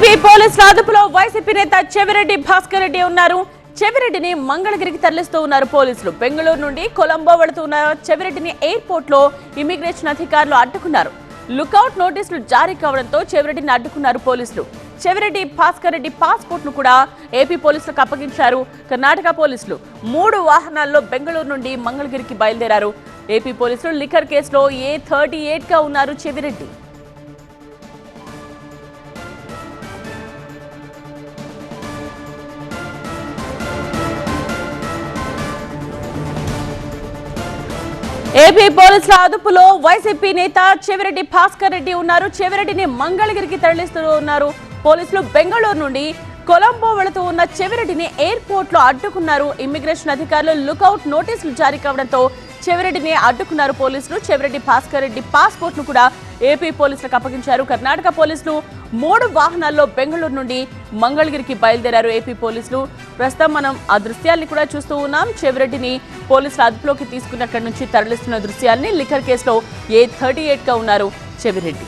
AP పోలీసుల అదుపులో YCP నేత చెవిరెడ్డి భాస్కర్ రెడ్డి ఉన్నారు. చెవిరెడ్డిని మంగళగిరికి తరలిస్తూ ఉన్నారు పోలీసులు. బెంగళూరు నుండి కొలంబో వెళుతున్న చెవిరెడ్డిని ఎయిర్పోర్ట్ లో ఇమిగ్రేషన్ అధికారులు అడ్డుకున్నారు. లుకౌట్ నోటీసులు జారీ కావడంతో చెవిరెడ్డిని అడ్డుకున్నారు పోలీసులు. చెవిరెడ్డి భాస్కర్ రెడ్డి పాస్పోర్ట్ ను కూడా ఏపీ పోలీసులకు అప్పగించారు. కర్ణాటక పోలీసులు 3 వాహనాల్లో బెంగళూరు నుండి మంగళగిరికి బయలుదేరారు. ఏపీ పోలీసులు లిక్కర్ కేసులో A38 గా ఉన్నారు చెవిరెడ్డి. ఏపీ పోలీసుల అదుపులో వైసీపీ నేత చెవిరెడ్డి భాస్కర్ రెడ్డి ఉన్నారు. చెవిరెడ్డిని మంగళగిరికి తరలిస్తూ ఉన్నారు పోలీసులు. బెంగళూరు నుండి కొలంబో వెళుతూ ఉన్న చెవిరెడ్డిని ఎయిర్పోర్ట్ లో అడ్డుకున్నారు ఇమిగ్రేషన్ అధికారులు. లుకౌట్ నోటీసులు జారీ కావడంతో చెవిరెడ్డిని అడ్డుకున్నారు పోలీసులు. చెవిరెడ్డి భాస్కర్ రెడ్డి పాస్పోర్ట్ ను కూడా ఏపీ పోలీసులకు అప్పగించారు. కర్ణాటక పోలీసులు 3 వాహనాల్లో బెంగళూరు నుండి మంగళగిరికి బయలుదేరారు ఏపీ పోలీసులు. ప్రస్తుతం మనం ఆ దృశ్యాల్ని కూడా చూస్తూ ఉన్నాం. చెవిరెడ్డిని పోలీసులు అదుపులోకి తీసుకున్నక్కడి నుంచి తరలిస్తున్న దృశ్యాల్ని. లిక్కర్ కేసులో A38 గా ఉన్నారు చెవిరెడ్డి.